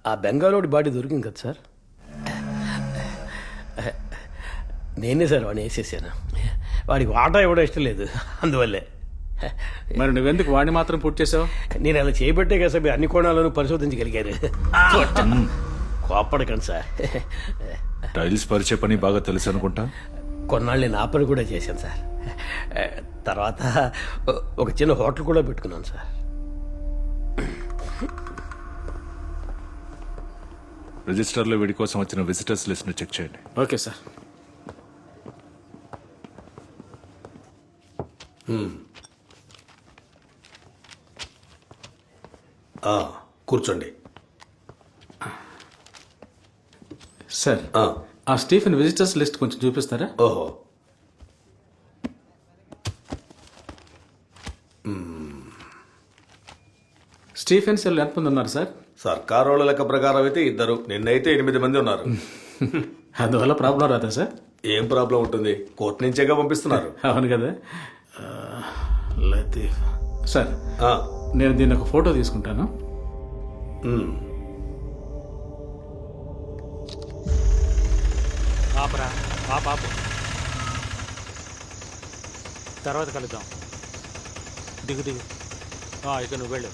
ఆ బెంగాలోడి బాడీ దొరికింది కదా సార్? నేనే సార్ వాడిని వేసేసాను. వాడికి వాటా ఇవ్వడం ఇష్టం లేదు, అందువల్లే. మరి నువ్వెందుకు వాడిని మాత్రం పుట్టి చేసావు? నేను అలా చేయబట్టే కదా సార్ మీరు అన్ని కోణాలను పరిశోధించగలిగారు. కోప్పడకండి సార్. టైల్స్ పరిచే పని బాగా తెలుసు అనుకుంటా. కొన్నాళ్ళు నేను ఆ పని కూడా చేశాను సార్. తర్వాత ఒక చిన్న హోటల్ కూడా పెట్టుకున్నాను సార్. రిజిస్టర్లో వీడి కోసం వచ్చిన విజిటర్స్ లిస్ట్ని చెక్ చేయండి. Okay sir. కూర్చోండి సార్. ఆ స్టీఫెన్ విజిటర్స్ లిస్ట్ కొంచెం చూపిస్తారా? ఓహో, స్టీఫెన్ సెల్ ఎంతమంది ఉన్నారు సార్? సర్కారోళ్ళ లెక్క ప్రకారం అయితే 2, నిన్నైతే 8 మంది ఉన్నారు. అందువల్ల ప్రాబ్లం రాదా సార్? ఏం ప్రాబ్లం ఉంటుంది, కోర్టు నుంచేగా పంపిస్తున్నారు. అవును కదా. లతీఫ్ సార్, ఆ, నేను దీన్ని ఒక ఫోటో తీసుకుంటాను. ఆపరా, పాపు తర్వాత కలుద్దాం. దిగు దిగు. ఇక నువ్వు వెళ్ళు.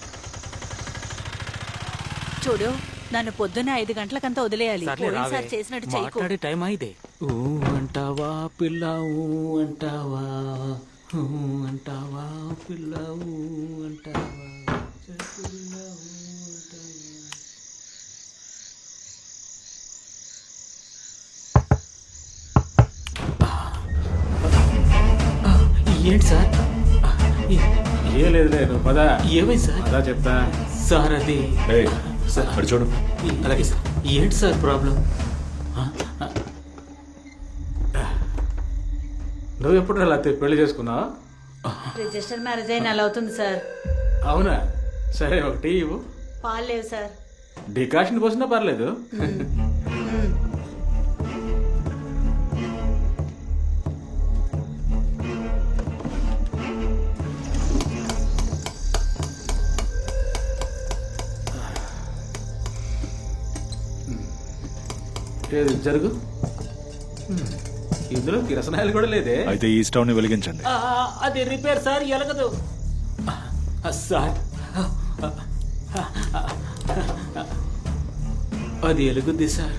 చూడు, నన్ను పొద్దున్న 5 గంటలకంతా వదిలేయాలి. పోయినసారి చేసినట్టు చేయకు. మాట్లాడే టైం అయితే అంటావా పిల్ల, అంటావా అంటావా పిల్ల, అంటావా. ఏంటి సార్? ఏ లేదు లేదు, పద. ఏమైంది సార్? అదా చెప్తా సార్ అది సార్ అటు చూడు. అలాగే సార్. ఏంటి సార్ ప్రాబ్లం? నువ్వు ఎప్పుడు లతీఫ్ పెళ్లి చేసుకున్నావు? రిజిస్టర్ మ్యారేజ్ అయిన అలా అవుతుంది సార్. అవునా? సరే, ఒక టీ ఇవ్వు. పాలు లేవు సార్. డికాషన్ పోసినా పర్లేదు. ఏది జరుగు. ఇందులో కిరసనాయలు కూడా లేదే. అయితే ఈ స్టవ్ ని వెలిగించండి. అది రిపేర్ సార్, ఎలగదు సార్. అది ఎలుగుద్ది సార్.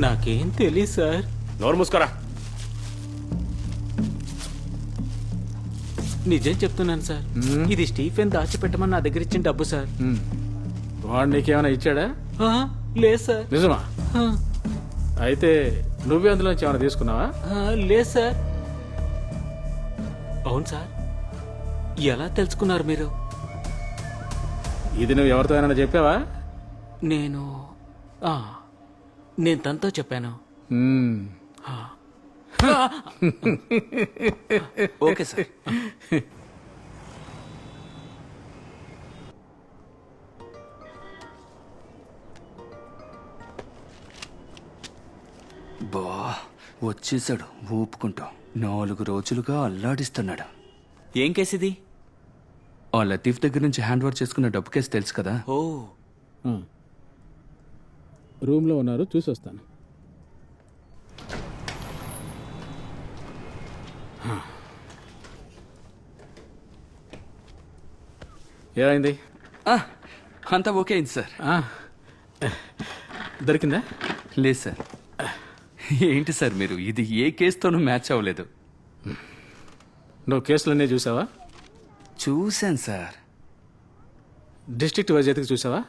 నాకేం తెలియదు సార్. నోరు మూసుకోరా. నిజం చెప్తున్నాను సార్. ఇది స్టీఫెన్ దాచిపెట్టమని నా దగ్గర ఇచ్చిన డబ్బు సార్. వాడు నీకేమైనా ఇచ్చాడా? లేదు సార్. నిజమా? అయితే నువ్వే అందులో నుంచి ఏమైనా తీసుకున్నావా? లేదు సార్. అవును సార్. ఎలా తెలుసుకున్నారు మీరు? ఇది నువ్వు ఎవరితో అయినా చెప్పావా? నేను తనతో చెప్పాను. Okay sir. బా, వచ్చేసాడు ఊపుకుంటూ. 4 రోజులుగా అల్లాడిస్తున్నాడు. ఏం కేసు ఇది? ఆ లతీఫ్ దగ్గర నుంచి హ్యాండ్ ఓవర్ చేసుకున్న డబ్బు కేసు తెలుసు కదా? ఓ, రూమ్లో ఉన్నారు, చూసి వస్తాను. ఏమైంది? అంతా ఓకే అయింది సార్. దొరికిందా? లేదు సార్. ఏంటి సార్ మీరు, ఇది ఏ కేసుతోనూ మ్యాచ్ అవ్వలేదు. నువ్వు కేసులన్నీ చూసావా? చూశాను సార్. డిస్ట్రిక్ట్ వైజ్ ఎతికి చూసావా?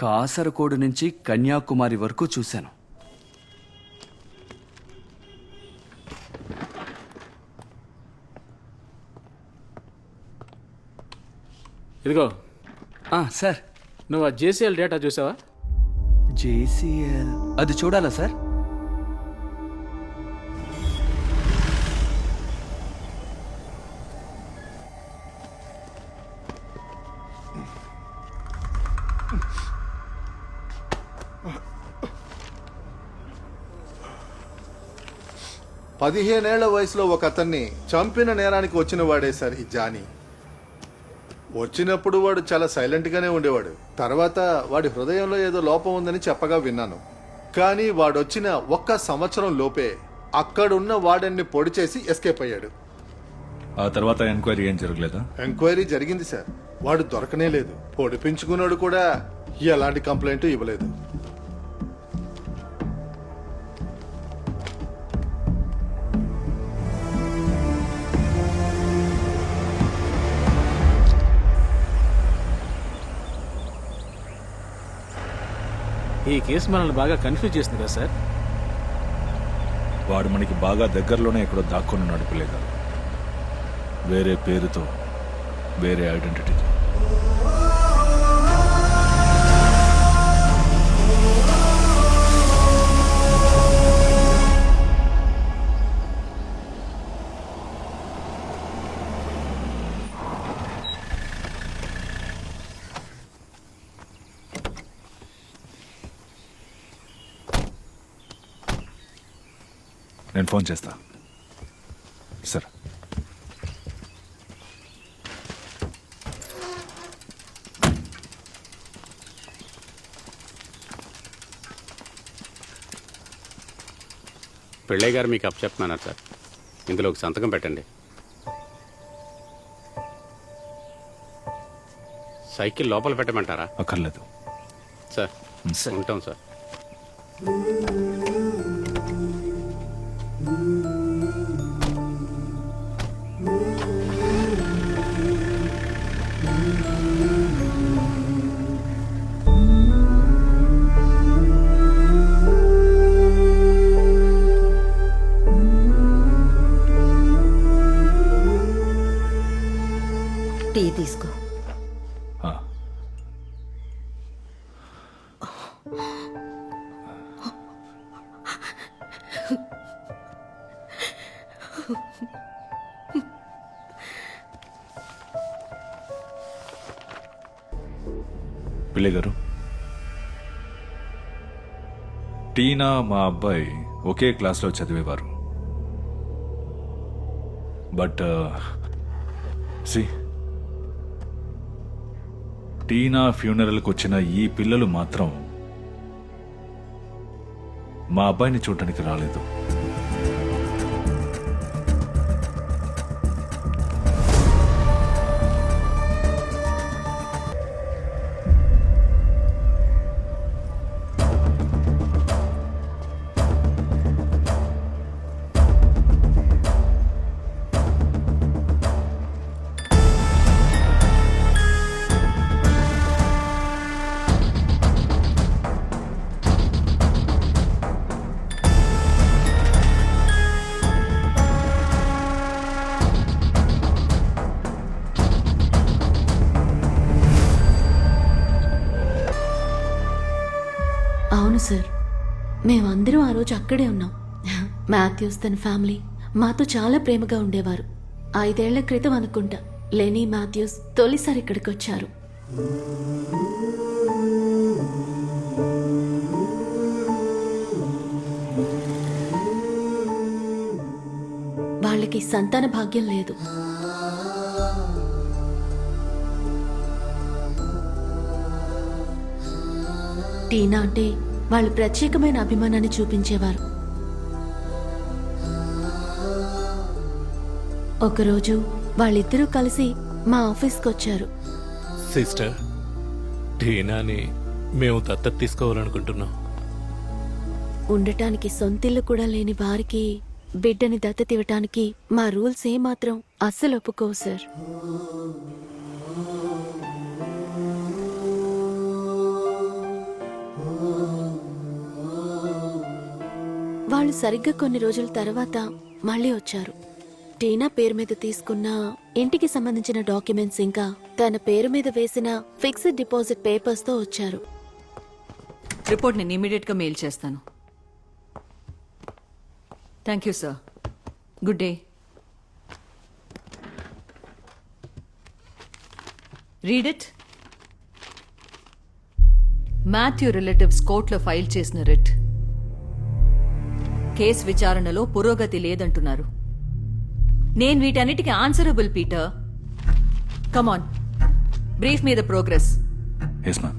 కాసరకోడు నుంచి కన్యాకుమారి వరకు చూశాను. ఇదిగో. సార్, నువ్వు ఆ జేసీఎల్ డేటా చూసావా? జేసీఎల్ అది చూడాలా సార్? 15 ఏళ్ల వయసులో ఒక అతన్ని చంపిన నేరానికి వచ్చిన వాడే సార్ ఈ జానీ. వచ్చినప్పుడు వాడు చాలా సైలెంట్ గానే ఉండేవాడు. తర్వాత వాడి హృదయంలో ఏదో లోపం ఉందని చెప్పగా విన్నాను. కానీ వాడొచ్చిన 1 సంవత్సరం లోపే అక్కడున్న వాడన్ని పొడి చేసి ఎస్కేప్ అయ్యాడు. ఆ తర్వాత ఎంక్వైరీ ఏం జరగలేదా? ఎంక్వైరీ జరిగింది సార్. వాడు దొరకనే లేదు. పొడిపించుకున్నాడు కూడా ఎలాంటి కంప్లైంట్ ఇవ్వలేదు. ఈ కేసు మనల్ని బాగా కన్ఫ్యూజ్ చేసింది కదా సార్. వాడు మనకి బాగా దగ్గరలోనే ఎక్కడో దాక్కుని ఉన్నాడు పిల్లే గారు. వేరే పేరుతో, వేరే ఐడెంటిటీతో. నేను ఫోన్ చేస్తా సార్. పిళ్ళయ్య గారు మీకు అప్పచెప్తున్నాను సార్. ఇందులో ఒక సంతకం పెట్టండి. సైకిల్ లోపల పెట్టమంటారా? అక్కర్లేదు సార్. ఉంటాం సార్. టీ తీసుకో. ఆ. పిల్లే గారు, టీనా మా అబ్బాయి ఒకే క్లాస్లో చదివేవారు. బట్ సి, టీనా ఫ్యూనరల్కి వచ్చిన ఈ పిల్లలు మాత్రం మా అబ్బాయిని చూడటానికి రాలేదు. అవును సార్, మేమందరం ఆ రోజు అక్కడే ఉన్నాం. మాథ్యూస్ తన ఫ్యామిలీ మాతో చాలా ప్రేమగా ఉండేవారు. 5 ఏళ్ల క్రితం అనుకుంటా లెనీ మాథ్యూస్ తొలిసారి ఇక్కడికి వచ్చారు. వాళ్ళకి సంతాన భాగ్యం లేదు. టీనా అంటే వాళ్ళు ప్రత్యేకమైన అభిమానాన్ని చూపించేవారు. ఒకరోజు వాళ్ళిద్దరూ కలిసి మా ఆఫీస్కి వచ్చారు. సిస్టర్, టీనాని మేము దత్తత తీసుకోవాలనుకుంటున్నాం. ఉండటానికి సొంతిల్లు కూడా లేని వారికి బిడ్డని దత్తత ఇవ్వటానికి మా రూల్స్ ఏమాత్రం అస్సలు ఒప్పుకోవు సార్. వాళ్ళు సరిగ్గా కొన్ని రోజుల తర్వాత మళ్ళీ వచ్చారు. టీనా పేరు మీద తీసుకున్న ఇంటికి సంబంధించిన డాక్యుమెంట్స్ ఇంకా తన పేరు మీద వేసిన ఫిక్స్డ్ డిపాజిట్ పేపర్స్ తో వచ్చారు. రిపోర్ట్ నేను ఇమీడియట్ గా మెయిల్ చేస్తాను. Thank you sir. Good day. Read it. Matthew relatives కోర్టులో ఫైల్ చేసిన రిట్ కేస్ విచారణలో పురోగతి లేదంటున్నారు. నేను వీటన్నిటికీ ఆన్సరబుల్ పీటర్. కమాన్, బ్రీఫ్ మీద ప్రోగ్రెస్. Yes ma'am.